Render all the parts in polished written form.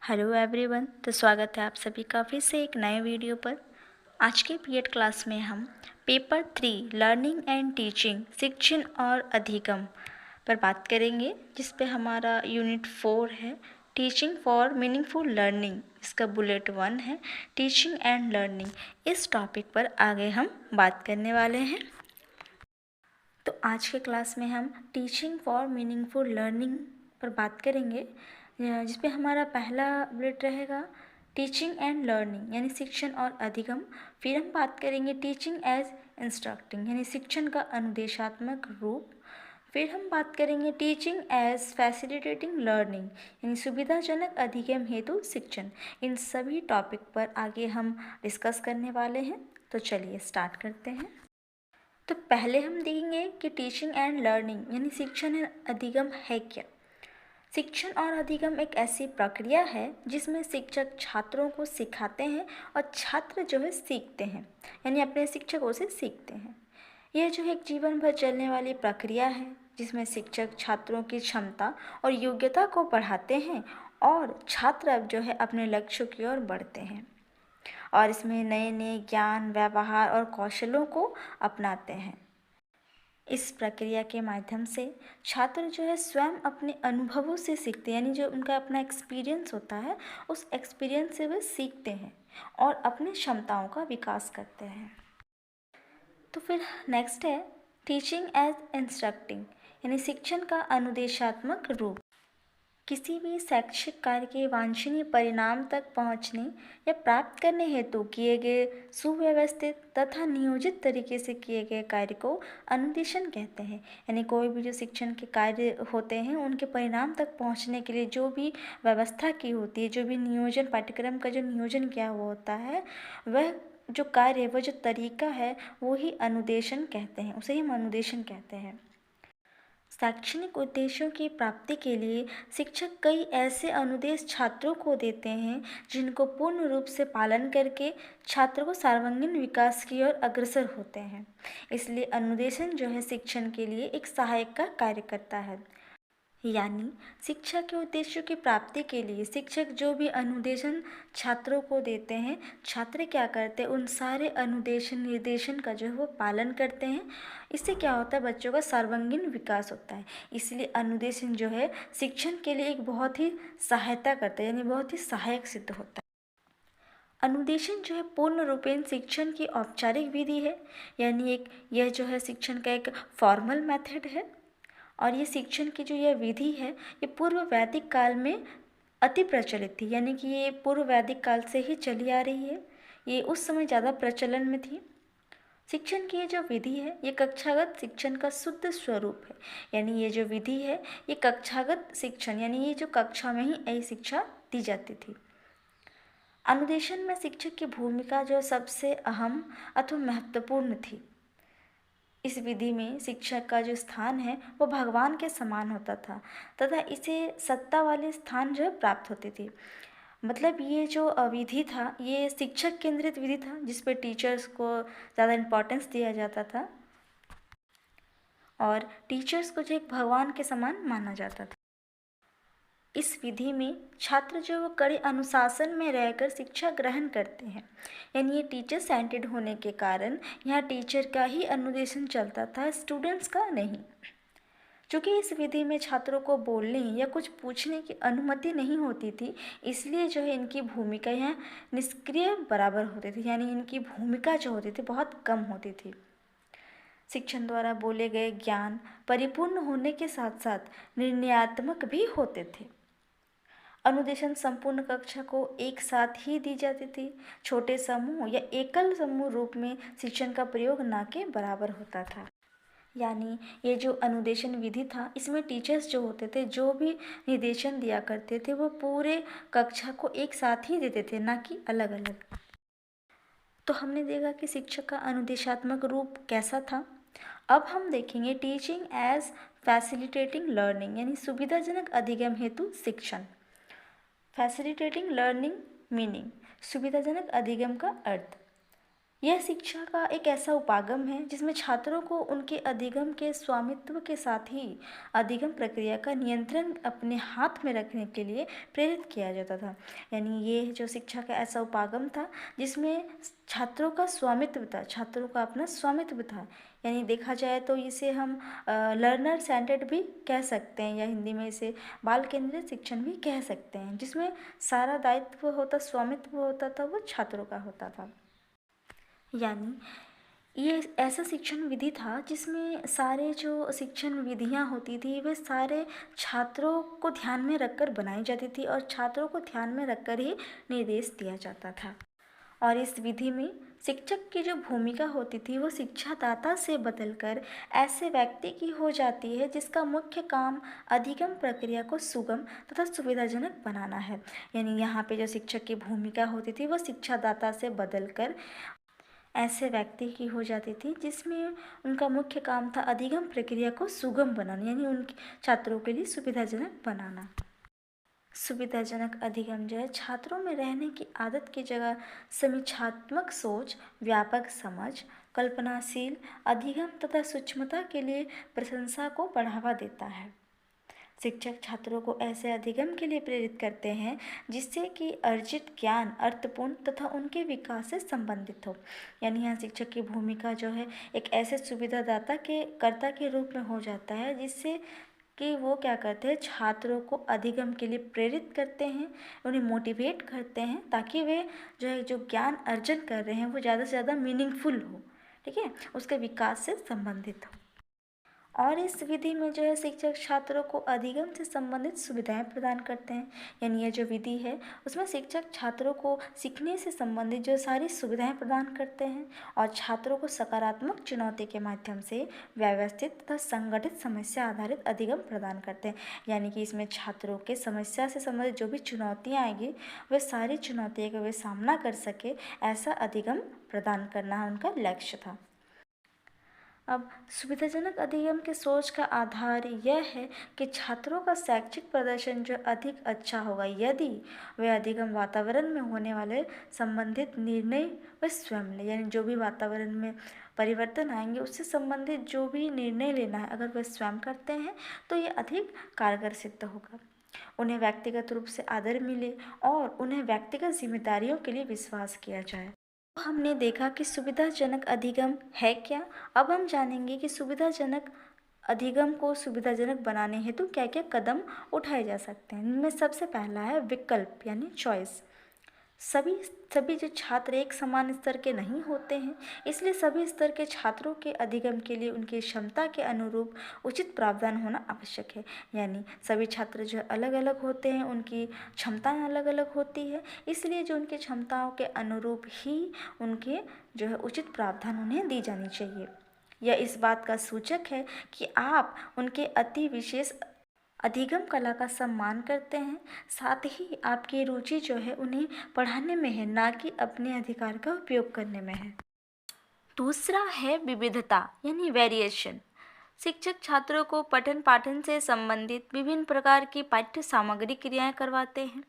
Hello everyone. तो स्वागत है आप सभी का फिर से एक नए वीडियो पर। आज के पीएड क्लास में हम पेपर 3 लर्निंग एंड टीचिंग शिक्षण और अधिगम पर बात करेंगे, जिस पे हमारा यूनिट 4 है टीचिंग फॉर मीनिंगफुल लर्निंग। इसका बुलेट 1 है टीचिंग एंड लर्निंग। इस टॉपिक पर आगे हम बात करने वाले हैं। तो आज के क्लास में हम टीचिंग फॉर मीनिंगफुल लर्निंग पर बात करेंगे, जिसपे हमारा पहला बुलेट रहेगा टीचिंग एंड लर्निंग यानी शिक्षण और अधिगम। फिर हम बात करेंगे टीचिंग एज इंस्ट्रक्टिंग यानी शिक्षण का अनुदेशात्मक रूप। फिर हम बात करेंगे टीचिंग एज फैसिलिटेटिंग लर्निंग यानी सुविधाजनक अधिगम हेतु शिक्षण। इन सभी टॉपिक पर आगे हम डिस्कस करने वाले हैं। तो चलिए स्टार्ट करते हैं। तो पहले हम देखेंगे कि टीचिंग एंड लर्निंग यानी शिक्षण एवं अधिगम है क्या। शिक्षण और अधिगम एक ऐसी प्रक्रिया है जिसमें शिक्षक छात्रों को सिखाते हैं और छात्र जो है सीखते हैं, यानी अपने शिक्षकों से सीखते हैं। यह जो है एक जीवन भर चलने वाली प्रक्रिया है, जिसमें शिक्षक छात्रों की क्षमता और योग्यता को बढ़ाते हैं और छात्र अब जो है अपने लक्ष्यों की ओर बढ़ते हैं और इसमें नए नए ज्ञान, व्यवहार और कौशलों को अपनाते हैं। इस प्रक्रिया के माध्यम से छात्र जो है स्वयं अपने अनुभवों से सीखते हैं, यानी जो उनका अपना एक्सपीरियंस होता है उस एक्सपीरियंस से वे सीखते हैं और अपनी क्षमताओं का विकास करते हैं। तो फिर नेक्स्ट है टीचिंग एज इंस्ट्रक्टिंग यानी शिक्षण का अनुदेशात्मक रूप। किसी भी शैक्षिक कार्य के वांछनीय परिणाम तक पहुंचने या प्राप्त करने हेतु किए गए सुव्यवस्थित तथा नियोजित तरीके से किए गए कार्य को अनुदेशन कहते हैं। यानी कोई भी जो शिक्षण के कार्य होते हैं उनके परिणाम तक पहुंचने के लिए जो भी व्यवस्था की होती है, जो भी नियोजन, पाठ्यक्रम का जो नियोजन किया हुआ होता है, वह जो कार्य, वह जो तरीका है, वो ही अनुदेशन कहते हैं, उसे ही हम अनुदेशन कहते हैं। शैक्षणिक उद्देश्यों की प्राप्ति के लिए शिक्षक कई ऐसे अनुदेश छात्रों को देते हैं जिनको पूर्ण रूप से पालन करके छात्र को सर्वांगीण विकास की ओर अग्रसर होते हैं। इसलिए अनुदेशन जो है शिक्षण के लिए एक सहायक का कार्य करता है। यानी शिक्षा के उद्देश्यों की प्राप्ति के लिए शिक्षक जो भी अनुदेशन छात्रों को देते हैं, छात्र क्या करते हैं, उन सारे अनुदेशन निर्देशन का जो है वो पालन करते हैं। इससे क्या होता है, बच्चों का सर्वांगीण विकास होता है। इसलिए अनुदेशन जो है शिक्षण के लिए एक बहुत ही सहायता करता है, यानी बहुत ही सहायक सिद्ध होता है। अनुदेशन जो है पूर्ण रूपेण शिक्षण की औपचारिक विधि है, यानी यह जो है शिक्षण का एक फॉर्मल मेथड है। और ये शिक्षण की जो यह विधि है ये पूर्व वैदिक काल में अति प्रचलित थी, यानी कि ये पूर्व वैदिक काल से ही चली आ रही है, ये उस समय ज़्यादा प्रचलन में थी। शिक्षण की ये जो विधि है ये कक्षागत शिक्षण का शुद्ध स्वरूप है, यानी ये जो विधि है ये कक्षागत शिक्षण, यानी ये जो कक्षा में ही यही शिक्षा दी जाती थी। अनुदेशन में शिक्षक की भूमिका जो सबसे अहम अथवा महत्वपूर्ण थी। इस विधि में शिक्षक का जो स्थान है वो भगवान के समान होता था तथा इसे सत्ता वाले स्थान जो है प्राप्त होती थी। मतलब ये जो विधि था ये शिक्षक केंद्रित विधि था, जिस पे टीचर्स को ज़्यादा इम्पोर्टेंस दिया जाता था और टीचर्स को जो एक भगवान के समान माना जाता था। इस विधि में छात्र जो वो कड़े अनुशासन में रहकर शिक्षा ग्रहण करते हैं, यानी ये टीचर सेंटर्ड होने के कारण यहाँ टीचर का ही अनुदेशन चलता था, स्टूडेंट्स का नहीं। चूँकि इस विधि में छात्रों को बोलने या कुछ पूछने की अनुमति नहीं होती थी, इसलिए जो है इनकी भूमिका यहाँ निष्क्रिय बराबर होती थी, यानी इनकी भूमिका जो होती थी बहुत कम होती थी। शिक्षण द्वारा बोले गए ज्ञान परिपूर्ण होने के साथ साथ निर्णयात्मक भी होते थे। अनुदेशन संपूर्ण कक्षा को एक साथ ही दी जाती थी, छोटे समूह या एकल समूह रूप में शिक्षण का प्रयोग ना के बराबर होता था। यानी ये जो अनुदेशन विधि था इसमें टीचर्स जो होते थे जो भी निर्देशन दिया करते थे वो पूरे कक्षा को एक साथ ही देते थे, ना कि अलग अलग। तो हमने देखा कि शिक्षक का अनुदेशात्मक रूप कैसा था। अब हम देखेंगे टीचिंग एज फैसिलिटेटिंग लर्निंग यानी सुविधाजनक अधिगम हेतु शिक्षण। फैसिलिटेटिंग लर्निंग मीनिंग, सुविधाजनक अधिगम का अर्थ। यह शिक्षा का एक ऐसा उपागम है जिसमें छात्रों को उनके अधिगम के स्वामित्व के साथ ही अधिगम प्रक्रिया का नियंत्रण अपने हाथ में रखने के लिए प्रेरित किया जाता था। यानी ये जो शिक्षा का ऐसा उपागम था जिसमें छात्रों का स्वामित्व था, छात्रों का अपना स्वामित्व था। यानी देखा जाए तो इसे हम लर्नर सेंटर्ड भी कह सकते हैं, या हिंदी में इसे बाल केंद्रित शिक्षण भी कह सकते हैं, जिसमें सारा दायित्व होता, स्वामित्व होता था, वो छात्रों का होता था। यानी ये ऐसा शिक्षण विधि था जिसमें सारे जो शिक्षण विधियां होती थी वे सारे छात्रों को ध्यान में रखकर बनाई जाती थी और छात्रों को ध्यान में रखकर ही निर्देश दिया जाता था। और इस विधि में शिक्षक की जो भूमिका होती थी वो शिक्षादाता से बदलकर ऐसे व्यक्ति की हो जाती है जिसका मुख्य काम अधिगम प्रक्रिया को सुगम तथा सुविधाजनक बनाना है। यानी यहाँ पे जो शिक्षक की भूमिका होती थी वो शिक्षादाता से बदलकर ऐसे व्यक्ति की हो जाती थी जिसमें उनका मुख्य काम था अधिगम प्रक्रिया को सुगम बनाना, यानी उनके छात्रों के लिए सुविधाजनक बनाना। सुविधाजनक अधिगम जो है छात्रों में रहने की आदत की जगह समीक्षात्मक सोच, व्यापक समझ, कल्पनाशील अधिगम तथा सूक्ष्मता के लिए प्रशंसा को बढ़ावा देता है। शिक्षक छात्रों को ऐसे अधिगम के लिए प्रेरित करते हैं जिससे कि अर्जित ज्ञान अर्थपूर्ण तथा उनके विकास से संबंधित हो। यानी यहाँ शिक्षक की भूमिका जो है एक ऐसे सुविधादाता के कर्ता के रूप में हो जाता है जिससे कि वो क्या करते हैं, छात्रों को अधिगम के लिए प्रेरित करते हैं, उन्हें मोटिवेट करते हैं ताकि वे जो है जो ज्ञान अर्जन कर रहे हैं वो ज़्यादा से ज़्यादा मीनिंगफुल हो, ठीक है, उसके विकास से संबंधित हो। और इस विधि में जो है शिक्षक छात्रों को अधिगम से संबंधित सुविधाएं प्रदान करते हैं। यानी यह जो विधि है उसमें शिक्षक छात्रों को सीखने से संबंधित जो सारी सुविधाएं प्रदान करते हैं और छात्रों को सकारात्मक चुनौती के माध्यम से व्यवस्थित तथा संगठित समस्या आधारित अधिगम प्रदान करते हैं। यानी कि इसमें छात्रों के समस्या से संबंधित जो भी चुनौतियाँ आएंगी वे सारी चुनौतियों का वे सामना कर सके, ऐसा अधिगम प्रदान करना उनका लक्ष्य था। अब सुविधाजनक अधिगम के सोच का आधार यह है कि छात्रों का शैक्षिक प्रदर्शन जो अधिक अच्छा होगा यदि वे अधिगम वातावरण में होने वाले संबंधित निर्णय वे स्वयं लें। यानी जो भी वातावरण में परिवर्तन आएंगे उससे संबंधित जो भी निर्णय लेना है अगर वे स्वयं करते हैं तो ये अधिक कारगर सिद्ध होगा। उन्हें व्यक्तिगत रूप से आदर मिले और उन्हें व्यक्तिगत जिम्मेदारियों के लिए विश्वास किया जाए। हमने देखा कि सुविधाजनक अधिगम है क्या। अब हम जानेंगे कि सुविधाजनक अधिगम को सुविधाजनक बनाने हेतु क्या क्या कदम उठाए जा सकते हैं। इनमें सबसे पहला है विकल्प यानी चॉइस। सभी जो छात्र एक समान स्तर के नहीं होते हैं, इसलिए सभी स्तर के छात्रों के अधिगम के लिए उनकी क्षमता के अनुरूप उचित प्रावधान होना आवश्यक है। यानी सभी छात्र जो अलग अलग होते हैं, उनकी क्षमताएं अलग अलग होती है, इसलिए जो उनकी क्षमताओं के अनुरूप ही उनके जो है उचित प्रावधान उन्हें दी जानी चाहिए। यह इस बात का सूचक है कि आप उनके अति विशेष अधिगम कला का सम्मान करते हैं, साथ ही आपकी रुचि जो है उन्हें पढ़ाने में है, ना कि अपने अधिकार का उपयोग करने में है। दूसरा है विविधता यानी वेरिएशन। शिक्षक छात्रों को पठन पाठन से संबंधित विभिन्न प्रकार की पाठ्य सामग्री क्रियाएं करवाते हैं।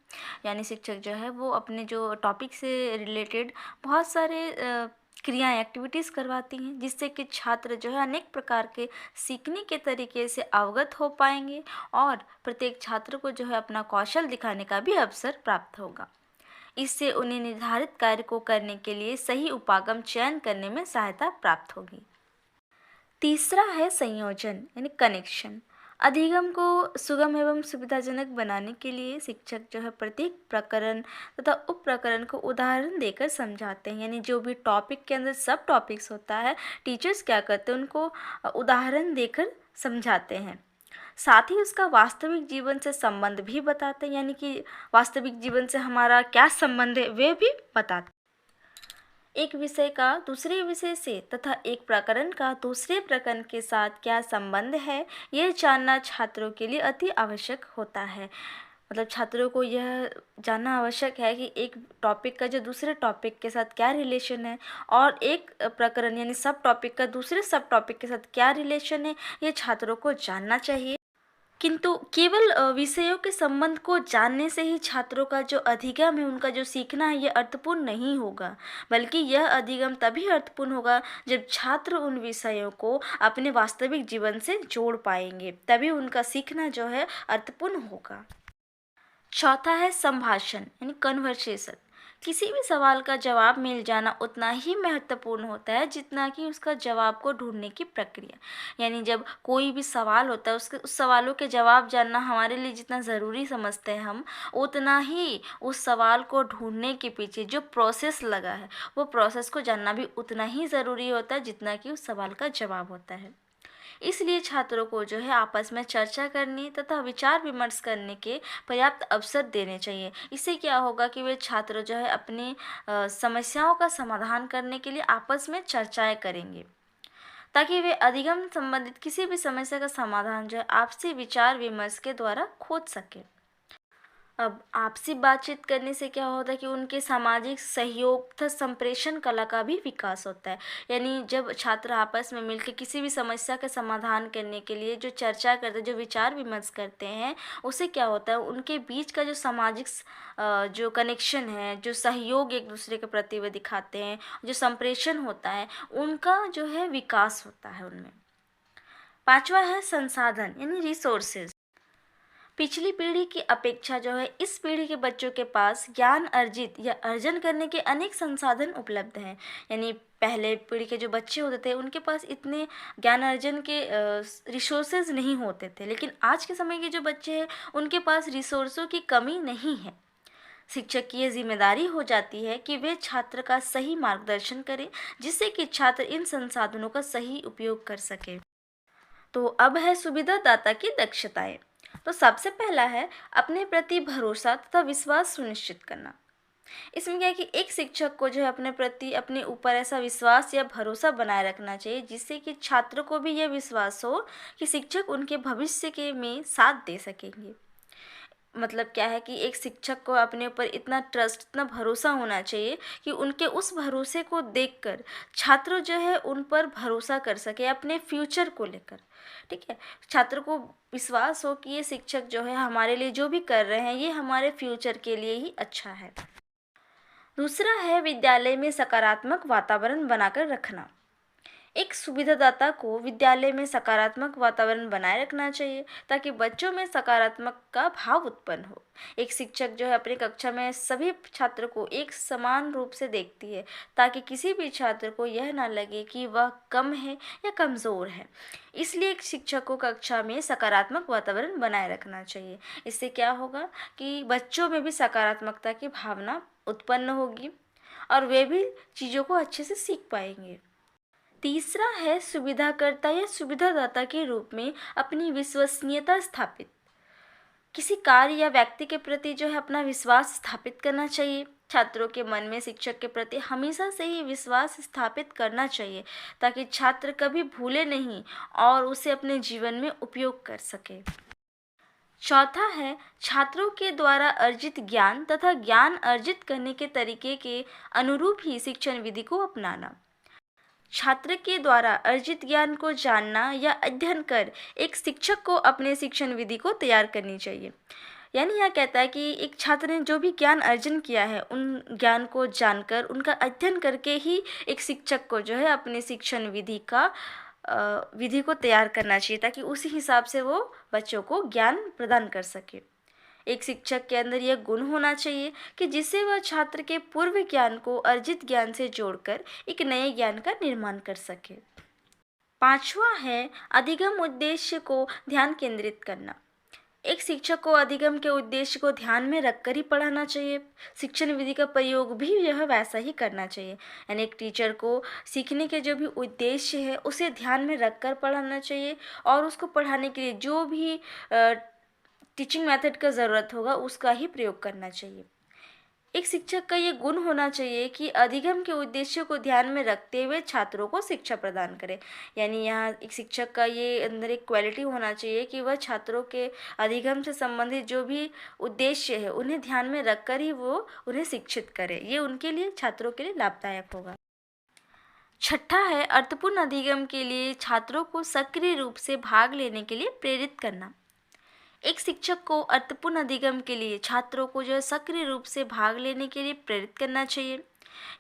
यानी शिक्षक जो है वो अपने जो टॉपिक से रिलेटेड बहुत सारे क्रियाएं एक्टिविटीज़ करवाती हैं जिससे कि छात्र जो है अनेक प्रकार के सीखने के तरीके से अवगत हो पाएंगे और प्रत्येक छात्र को जो है अपना कौशल दिखाने का भी अवसर प्राप्त होगा। इससे उन्हें निर्धारित कार्य को करने के लिए सही उपागम चयन करने में सहायता प्राप्त होगी। तीसरा है संयोजन यानी कनेक्शन। अधिगम को सुगम एवं सुविधाजनक बनाने के लिए शिक्षक जो है प्रत्येक प्रकरण तथा उप प्रकरण को उदाहरण देकर समझाते हैं। यानी जो भी टॉपिक के अंदर सब टॉपिक्स होता है, टीचर्स क्या करते हैं उनको उदाहरण देकर समझाते हैं। साथ ही उसका वास्तविक जीवन से संबंध भी बताते हैं। यानी कि वास्तविक जीवन से हमारा क्या संबंध है वे भी बताते हैं। एक विषय का दूसरे विषय से तथा एक प्रकरण का दूसरे प्रकरण के साथ क्या संबंध है, यह जानना छात्रों के लिए अति आवश्यक होता है। मतलब छात्रों को यह जानना आवश्यक है कि एक टॉपिक का जो दूसरे टॉपिक के साथ क्या रिलेशन है और एक प्रकरण यानी सब टॉपिक का दूसरे सब टॉपिक के साथ क्या रिलेशन है, ये छात्रों को जानना चाहिए। किंतु केवल विषयों के संबंध को जानने से ही छात्रों का जो अधिगम है, उनका जो सीखना है, ये अर्थपूर्ण नहीं होगा, बल्कि यह अधिगम तभी अर्थपूर्ण होगा जब छात्र उन विषयों को अपने वास्तविक जीवन से जोड़ पाएंगे, तभी उनका सीखना जो है अर्थपूर्ण होगा। चौथा है संभाषण यानी कन्वर्सेशन। किसी भी सवाल का जवाब मिल जाना उतना ही महत्वपूर्ण होता है जितना कि उसका जवाब को ढूंढने की प्रक्रिया। यानी जब कोई भी सवाल होता है, उस सवालों के जवाब जानना हमारे लिए जितना ज़रूरी समझते हैं हम, उतना ही उस सवाल को ढूंढने के पीछे जो प्रोसेस लगा है, वो प्रोसेस को जानना भी उतना ही ज़रूरी होता है जितना कि उस सवाल का जवाब होता है। इसलिए छात्रों को जो है आपस में चर्चा करनी तथा विचार विमर्श करने के पर्याप्त अवसर देने चाहिए। इससे क्या होगा कि वे छात्र जो है अपनी समस्याओं का समाधान करने के लिए आपस में चर्चाएं करेंगे, ताकि वे अधिगम संबंधित किसी भी समस्या का समाधान जो है आपसी विचार विमर्श के द्वारा खोज सकें। अब आपसी बातचीत करने से क्या होता है कि उनके सामाजिक सहयोग तथा संप्रेषण कला का भी विकास होता है। यानी जब छात्र आपस में मिलकर किसी भी समस्या का समाधान करने के लिए जो चर्चा करते हैं, जो विचार विमर्श करते हैं, उससे क्या होता है उनके बीच का जो सामाजिक जो कनेक्शन है, जो सहयोग एक दूसरे के प्रति वे दिखाते हैं, जो संप्रेषण होता है, उनका जो है विकास होता है उनमें। पांचवा है संसाधन यानी रिसोर्सेज। पिछली पीढ़ी की अपेक्षा जो है इस पीढ़ी के बच्चों के पास ज्ञान अर्जित या अर्जन करने के अनेक संसाधन उपलब्ध हैं। यानी पहले पीढ़ी के जो बच्चे होते थे उनके पास इतने ज्ञान अर्जन के रिसोर्सेज नहीं होते थे, लेकिन आज के समय के जो बच्चे हैं उनके पास रिसोर्सों की कमी नहीं है। शिक्षक की ये जिम्मेदारी हो जाती है कि वे छात्र का सही मार्गदर्शन करें, जिससे कि छात्र इन संसाधनों का सही उपयोग कर सके। तो अब है सुविधादाता की दक्षताएं। तो सबसे पहला है अपने प्रति भरोसा तथा विश्वास सुनिश्चित करना। इसमें क्या है कि एक शिक्षक को जो है अपने प्रति, अपने ऊपर ऐसा विश्वास या भरोसा बनाए रखना चाहिए जिससे कि छात्र को भी यह विश्वास हो कि शिक्षक उनके भविष्य के में साथ दे सकेंगे। मतलब क्या है कि एक शिक्षक को अपने ऊपर इतना ट्रस्ट, इतना भरोसा होना चाहिए कि उनके उस भरोसे को देखकर छात्र जो है उन पर भरोसा कर सके अपने फ्यूचर को लेकर। ठीक है, छात्र को विश्वास हो कि ये शिक्षक जो है हमारे लिए जो भी कर रहे हैं ये हमारे फ्यूचर के लिए ही अच्छा है। दूसरा है विद्यालय में सकारात्मक वातावरण बनाकर रखना। एक सुविधादाता को विद्यालय में सकारात्मक वातावरण बनाए रखना चाहिए ताकि बच्चों में सकारात्मक का भाव उत्पन्न हो। एक शिक्षक जो है अपनी कक्षा में सभी छात्र को एक समान रूप से देखती है ताकि किसी भी छात्र को यह ना लगे कि वह कम है या कमज़ोर है। इसलिए एक शिक्षक को कक्षा में सकारात्मक वातावरण बनाए रखना चाहिए। इससे क्या होगा कि बच्चों में भी सकारात्मकता की भावना उत्पन्न होगी और वे भी चीज़ों को अच्छे से सीख पाएंगे। तीसरा है सुविधाकर्ता या सुविधादाता के रूप में अपनी विश्वसनीयता स्थापित। किसी कार्य या व्यक्ति के प्रति जो है अपना विश्वास स्थापित करना चाहिए। छात्रों के मन में शिक्षक के प्रति हमेशा से ही विश्वास स्थापित करना चाहिए ताकि छात्र कभी भूले नहीं और उसे अपने जीवन में उपयोग कर सके। चौथा है छात्रों के द्वारा अर्जित ज्ञान तथा ज्ञान अर्जित करने के तरीके के अनुरूप ही शिक्षण विधि को अपनाना। छात्र के द्वारा अर्जित ज्ञान को जानना या अध्ययन कर एक शिक्षक को अपने शिक्षण विधि को तैयार करनी चाहिए। यानी यह कहता है कि एक छात्र ने जो भी ज्ञान अर्जन किया है उन ज्ञान को जानकर उनका अध्ययन करके ही एक शिक्षक को जो है अपने शिक्षण विधि को तैयार करना चाहिए ताकि उसी हिसाब से वो बच्चों को ज्ञान प्रदान कर सके। एक शिक्षक के अंदर यह गुण होना चाहिए कि जिससे वह छात्र के पूर्व ज्ञान को अर्जित ज्ञान से जोड़कर एक नए ज्ञान का निर्माण कर सके। पांचवा है अधिगम उद्देश्य को ध्यान केंद्रित करना। एक शिक्षक को अधिगम के उद्देश्य को ध्यान में रखकर ही पढ़ाना चाहिए। शिक्षण विधि का प्रयोग भी यह वैसा ही करना चाहिए। यानी एक टीचर को सीखने के जो भी उद्देश्य है उसे ध्यान में रखकर पढ़ाना चाहिए और उसको पढ़ाने के लिए जो भी टीचिंग मेथड का ज़रूरत होगा उसका ही प्रयोग करना चाहिए। एक शिक्षक का ये गुण होना चाहिए कि अधिगम के उद्देश्य को ध्यान में रखते हुए छात्रों को शिक्षा प्रदान करे। यानी यहाँ एक शिक्षक का ये अंदर एक क्वालिटी होना चाहिए कि वह छात्रों के अधिगम से संबंधित जो भी उद्देश्य है उन्हें ध्यान में रखकर ही वो उन्हें शिक्षित करे। ये उनके लिए, छात्रों के लिए लाभदायक होगा। छठा है अर्थपूर्ण अधिगम के लिए छात्रों को सक्रिय रूप से भाग लेने के लिए प्रेरित करना। एक शिक्षक को अर्थपूर्ण अधिगम के लिए छात्रों को जो है सक्रिय रूप से भाग लेने के लिए प्रेरित करना चाहिए।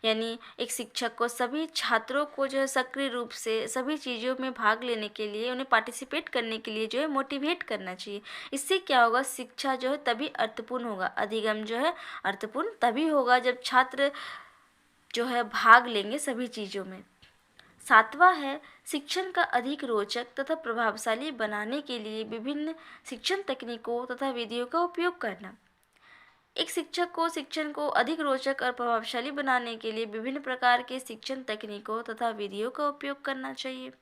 यानी एक शिक्षक को सभी छात्रों को जो है सक्रिय रूप से सभी चीज़ों में भाग लेने के लिए, उन्हें पार्टिसिपेट करने के लिए जो है मोटिवेट करना चाहिए। इससे क्या होगा, शिक्षा जो है तभी अर्थपूर्ण होगा, अधिगम जो है अर्थपूर्ण तभी होगा जब छात्र जो है भाग लेंगे सभी चीज़ों में। 7वां है शिक्षण का अधिक रोचक तथा प्रभावशाली बनाने के लिए विभिन्न शिक्षण तकनीकों तथा विधियों का उपयोग करना। एक शिक्षक को शिक्षण को अधिक रोचक और प्रभावशाली बनाने के लिए विभिन्न प्रकार के शिक्षण तकनीकों तथा विधियों का उपयोग करना चाहिए।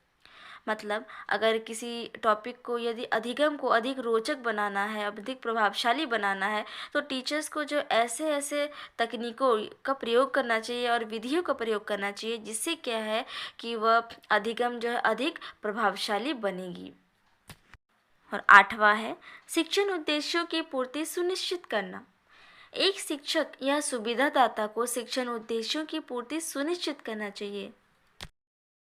मतलब अगर किसी टॉपिक को यदि अधिगम को अधिक रोचक बनाना है, अधिक प्रभावशाली बनाना है, तो टीचर्स को जो ऐसे ऐसे तकनीकों का प्रयोग करना चाहिए और विधियों का प्रयोग करना चाहिए, जिससे क्या है कि वह अधिगम जो है अधिक प्रभावशाली बनेगी। और 8वां है शिक्षण उद्देश्यों की पूर्ति सुनिश्चित करना। एक शिक्षक या सुविधादाता को शिक्षण उद्देश्यों की पूर्ति सुनिश्चित करना चाहिए।